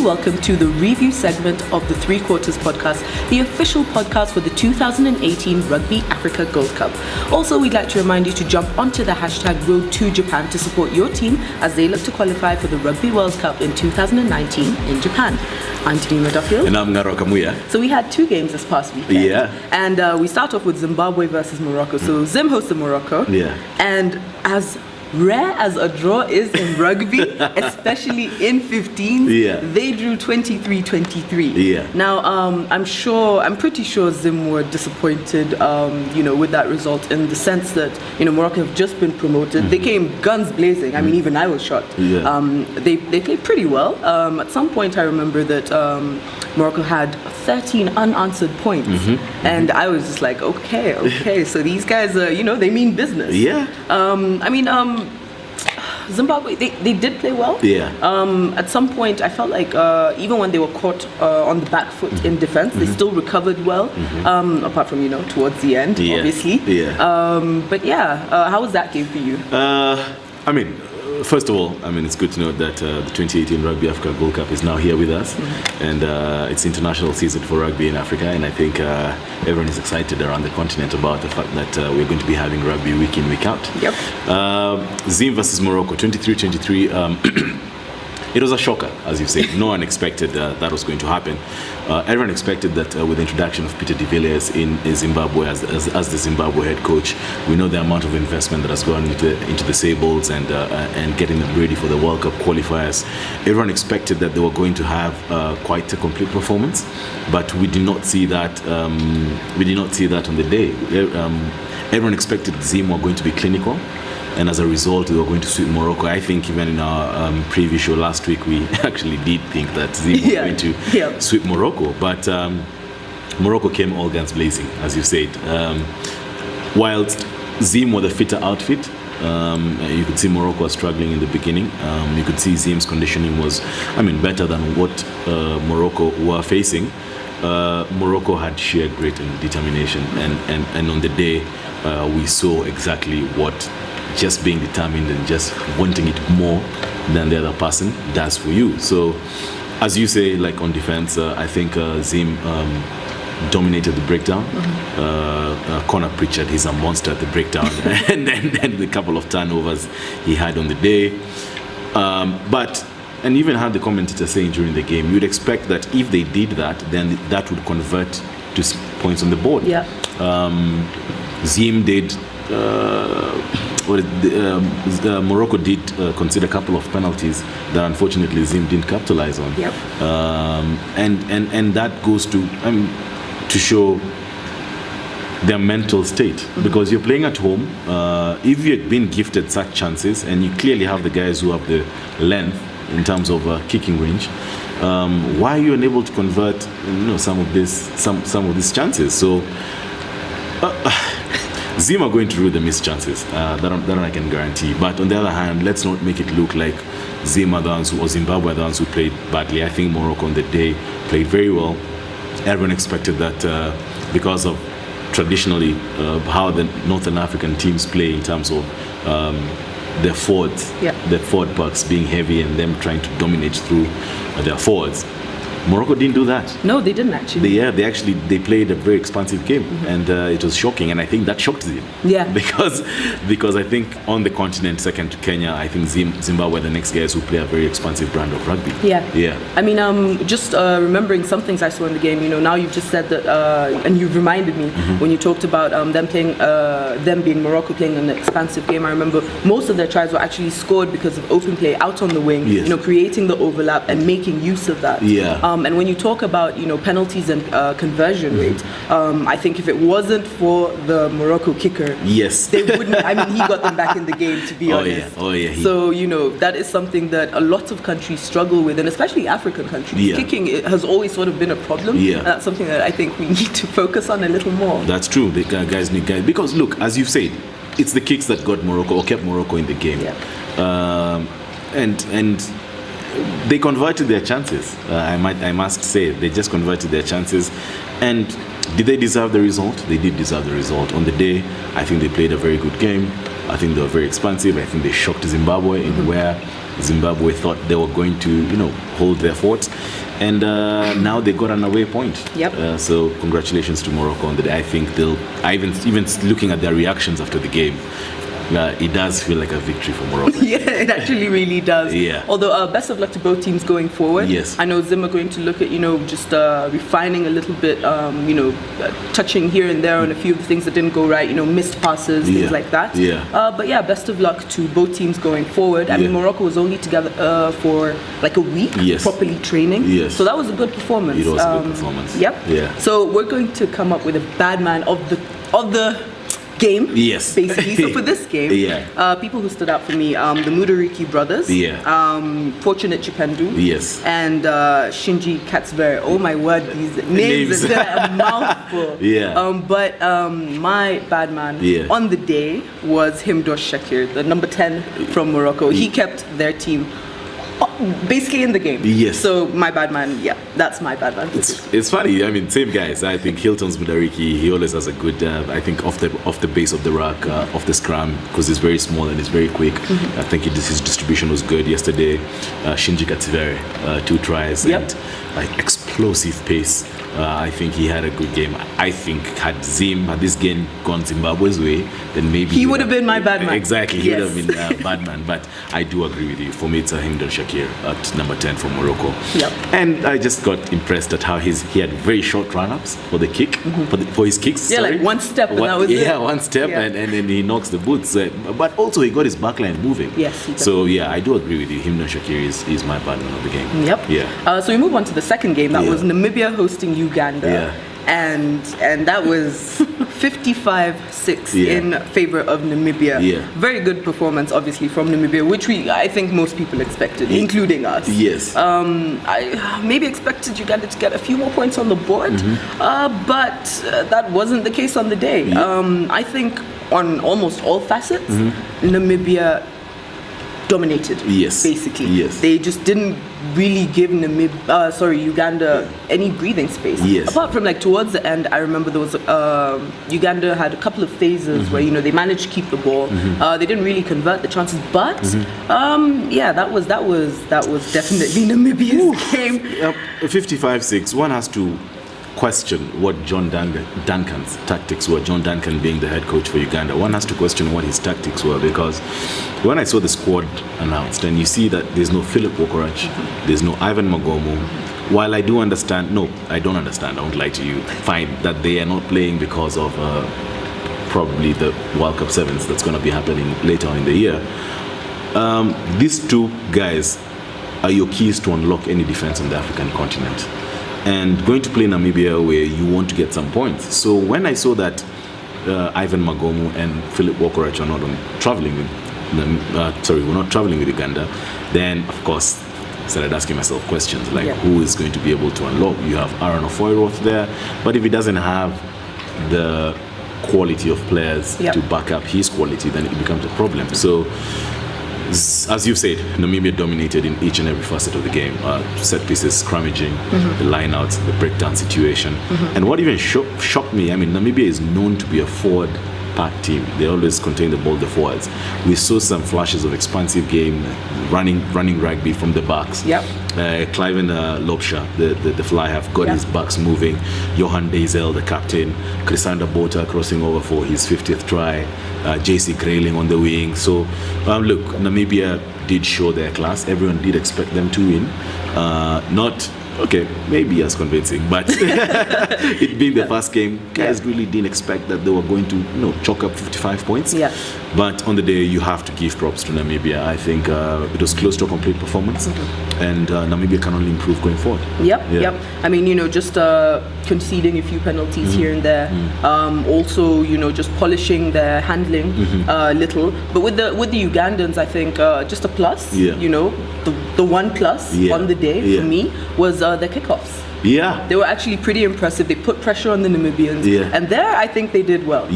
welcome to the review segment of the Three Quarters podcast, the official podcast for the 2018 Rugby Africa Gold Cup. Also, we'd like to remind you to jump onto the hashtag Road to Japan to support your team as they look to qualify for the Rugby World Cup in 2019 in Japan. I'm Tanima Duffield. And I'm Ngaro Kamuya. So we had 2 games this past weekend. Yeah. And we start off with Zimbabwe versus Morocco. So Zim hosted Morocco. Yeah. And as rare as a draw is in rugby, especially in 15s, they drew 23-23. Yeah. Now, I'm pretty sure Zim were disappointed, with that result in the sense that, Morocco have just been promoted. Mm-hmm. They came guns blazing. I mean, even I was shocked. Yeah. They played pretty well. At some point, I remember that Morocco had 13 unanswered points. Mm-hmm. And I was just like, okay, so these guys, they mean business. Yeah. Zimbabwe, they did play well. Yeah. At some point, I felt like even when they were caught on the back foot in defense, they still recovered well. Mm-hmm. Apart from towards the end, obviously. Yeah. How was that game for you? First of all, it's good to know that the 2018 Rugby Africa Gold Cup is now here with us, and it's international season for rugby in Africa, and I think everyone is excited around the continent about the fact that we're going to be having rugby week in, week out. Yep. Zim versus Morocco, 23-23. It was a shocker, as you said. No one expected that was going to happen. Everyone expected that with the introduction of Peter de Villiers in Zimbabwe as the Zimbabwe head coach, we know the amount of investment that has gone into the Sables and getting them ready for the World Cup qualifiers. Everyone expected that they were going to have quite a complete performance, but we did not see that. We did not see that on the day. Everyone expected Zim were going to be clinical. And as a result, we were going to sweep Morocco. I think even in our previous show last week, we actually did think that Zim was going to sweep Morocco. But Morocco came all guns blazing, as you said. Whilst Zim were the fitter outfit, you could see Morocco was struggling in the beginning. You could see Zim's conditioning was, better than what Morocco were facing. Morocco had sheer grit and determination. And on the day, we saw exactly what just being determined and just wanting it more than the other person does for you. So, as you say, like on defense, I think Zim dominated the breakdown. Mm-hmm. Connor Pritchard, he's a monster at the breakdown, and then the couple of turnovers he had on the day. And even had the commentator saying during the game, you'd expect that if they did that, then that would convert to points on the board. Yeah. Zim did. Morocco did concede a couple of penalties that unfortunately Zim didn't capitalize on. Yep. And that goes to show their mental state, because you're playing at home. If you had been gifted such chances, and you clearly have the guys who have the length in terms of kicking range, why are you unable to convert some of these chances? So. Zim are going to rue the missed chances. That I can guarantee. But on the other hand, let's not make it look like Zim are the ones or Zimbabwe are the ones who played badly. I think Morocco on the day played very well. Everyone expected that because of traditionally how the Northern African teams play in terms of their forwards, the forward backs being heavy and them trying to dominate through their forwards. Morocco didn't do that. No, they didn't actually. They played a very expansive game, and it was shocking, and I think that shocked Zim. Yeah. Because I think on the continent, second to Kenya, I think Zimbabwe are the next guys who play a very expansive brand of rugby. Yeah. Yeah. Just remembering some things I saw in the game. Now you've just said that, and you've reminded me when you talked about them being Morocco playing an expansive game. I remember most of their tries were actually scored because of open play out on the wing. Yes. Creating the overlap and making use of that. Yeah. And when you talk about penalties and conversion rate, I think if it wasn't for the Morocco kicker, yes, they wouldn't. He got them back in the game, to be honest. Oh yeah. So that is something that a lot of countries struggle with, and especially African countries. Yeah. Kicking has always sort of been a problem. Yeah. That's something that I think we need to focus on a little more. That's true. The guys need guys, because look, as you've said, it's the kicks that got Morocco or kept Morocco in the game. Yeah. And they converted their chances. I must say, they just converted their chances. And did they deserve the result? They did deserve the result. On the day, I think they played a very good game. I think they were very expansive. I think they shocked Zimbabwe in where Zimbabwe thought they were going to, hold their fort. And now they got an away point. Yep. So congratulations to Morocco on the day. I think even looking at their reactions after the game, it does feel like a victory for Morocco. Yeah, it actually really does. Yeah. Although best of luck to both teams going forward. Yes. I know Zim are going to look at, just refining a little bit, touching here and there on a few of the things that didn't go right, missed passes, things like that. Yeah. But yeah, best of luck to both teams going forward. I mean, Morocco was only together for like a week, properly training. Yes. So that was a good performance. It was a good performance. Yep. Yeah. So we're going to come up with a bad man of the game, yes, basically. So for this game, people who stood out for me, the Mudariki brothers, Fortunate Chipendu, and Shinji Katsuberi. Oh my word, these names are a mouthful. But my bad man on the day was Himdosh Shakir, the number 10 from Morocco. He kept their team basically in the game. Yes. So my bad man, that's my bad man. It's funny. I mean, same guys. I think Hilton's Mudariki. He always has a good. I think off the base of the rack, off the scrum, because he's very small and he's very quick. I think his distribution was good yesterday. Shinji Katsuberi, 2 tries and explosive pace. I think he had a good game. I think had this game gone Zimbabwe's way, then maybe he would have been my bad man. Exactly, he would have been bad man. But I do agree with you. For me, it's Himdosh Shakir at number 10 for Morocco. Yep. And I just got impressed at how he had very short run-ups for the kick, for his kicks. Yeah, like one step, and that was it. Yeah, one step, and then he knocks the boots. But also he got his backline moving. Yes. So yeah, I do agree with you. Himdosh Shakir is my bad man of the game. Yep. Yeah. So we move on to the second game. That was Namibia hosting Uganda. Yeah. And that was 55-6 in favor of Namibia. Yeah. Very good performance, obviously, from Namibia, which I think most people expected, including us. Yes. I maybe expected Uganda to get a few more points on the board, but that wasn't the case on the day. I think on almost all facets, Namibia dominated. Yes. Basically. Yes. They just didn't really give Uganda any breathing space. Yes. Apart from towards the end, I remember there was Uganda had a couple of phases where they managed to keep the ball. They didn't really convert the chances, but that was definitely Namibia's game. 55-6. One has to question what John Duncan's tactics were. John Duncan being the head coach for Uganda, one has to question what his tactics were, because when I saw the squad announced and you see that there's no Philip Wokorach, there's no Ivan Magomo, while I do understand, I don't understand, I won't lie to you, fine, that they are not playing because of probably the World Cup Sevens that's going to be happening later on in the year. These two guys are your keys to unlock any defense on the African continent. And going to play Namibia where you want to get some points. So when I saw that Ivan Magomo and Philip Wokorach are not traveling we're not traveling with Uganda, then of course I started asking myself questions like who is going to be able to unlock? You have Aaron Ofoyroth there, but if he doesn't have the quality of players to back up his quality, then it becomes a problem. So as you said, Namibia dominated in each and every facet of the game. Set pieces, scrummaging, the line-outs, the breakdown situation. And what even shocked me, Namibia is known to be a forward-packed team. They always contain the ball, the forwards. We saw some flashes of expansive game, running rugby from the backs. Cliven Lobsha, the fly half, got his backs moving. Johan Deisel, the captain. Chrisander Botha crossing over for his 50th try. JC Grayling on the wing. So, look, Namibia did show their class. Everyone did expect them to win. Not maybe as convincing, but it being the first game, guys really didn't expect that they were going to chalk up 55 points. But on the day, you have to give props to Namibia. I think it was close to a complete performance, and Namibia can only improve going forward. Just conceding a few penalties here and there. Also, just polishing their handling a little. But with the Ugandans, I think just a plus. The one plus on the day for me was their kickoffs. They were actually pretty impressive. They put pressure on the Namibians, and there I think they did well.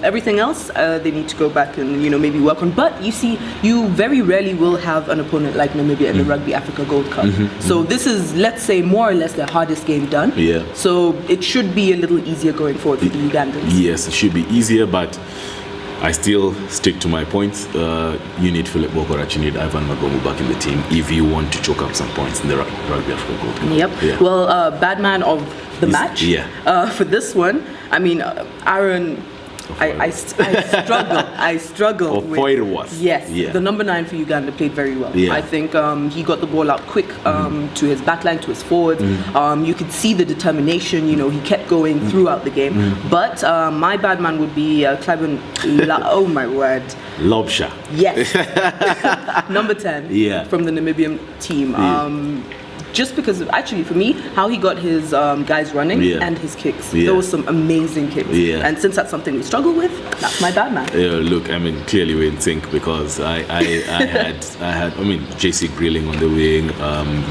Everything else they need to go back and maybe work on. But you see, you very rarely will have an opponent like Namibia in the Rugby Africa Gold Cup. So this is, let's say, more or less their hardest game done. So it should be a little easier going forward for the Ugandans. Yes, it should be easier, but I still stick to my points. You need Philip Bokorac, you need Ivan Magomu back in the team if you want to choke up some points in the Rugby Africa Gold Cup. Yep. Yeah. Well, bad man of the match. Yeah. For this one, I mean, Aaron. I struggle with. Yes, yeah. The number 9 for Uganda played very well. Yeah. I think he got the ball out quick to his backline, to his forwards. You could see the determination. You know, he kept going throughout the game. But my bad man would be Cliven. Oh my word. Lobsha. Yes. Number 10. Yeah. From the Namibian team. Just because of, actually for me, how he got his guys running and his kicks. There was some amazing kicks. And since that's something we struggle with, that's my bad man. Look, I mean, clearly we're in sync because I had JC Grilling on the wing,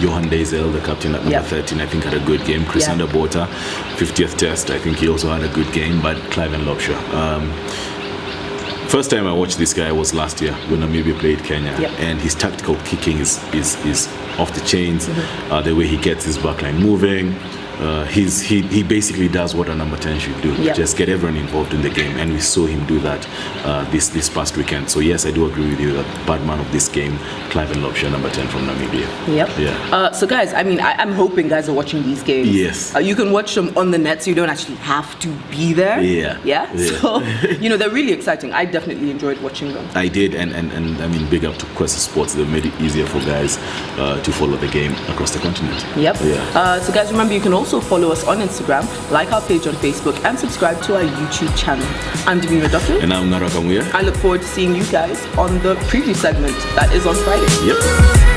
Johan Dezel, the captain at number 13, I think had a good game. Chris Underwater, 50th test, I think he also had a good game, but Cliven Lobsha. First time I watched this guy was last year when Namibia played Kenya, and his tactical kicking is off the chains. The way he gets his backline moving, he basically does what a number 10 should do. Just get everyone involved in the game, and we saw him do that this past weekend. So yes, I do agree with you that bad man of this game, Cliven Lobsha, number 10 from Namibia. So guys, I mean, I'm hoping guys are watching these games. Yes. You can watch them on the net, so you don't actually have to be there. So you know, they're really exciting. I definitely enjoyed watching them. I did, and I mean, big up to Quest Sports. They made it easier for guys to follow the game across the continent. So guys, remember you can also follow us on Instagram, like our page on Facebook, and subscribe to our YouTube channel. I'm Divina Doku. And I'm Nara Kamuya. I look forward to seeing you guys on the preview segment that is on Friday. Yep.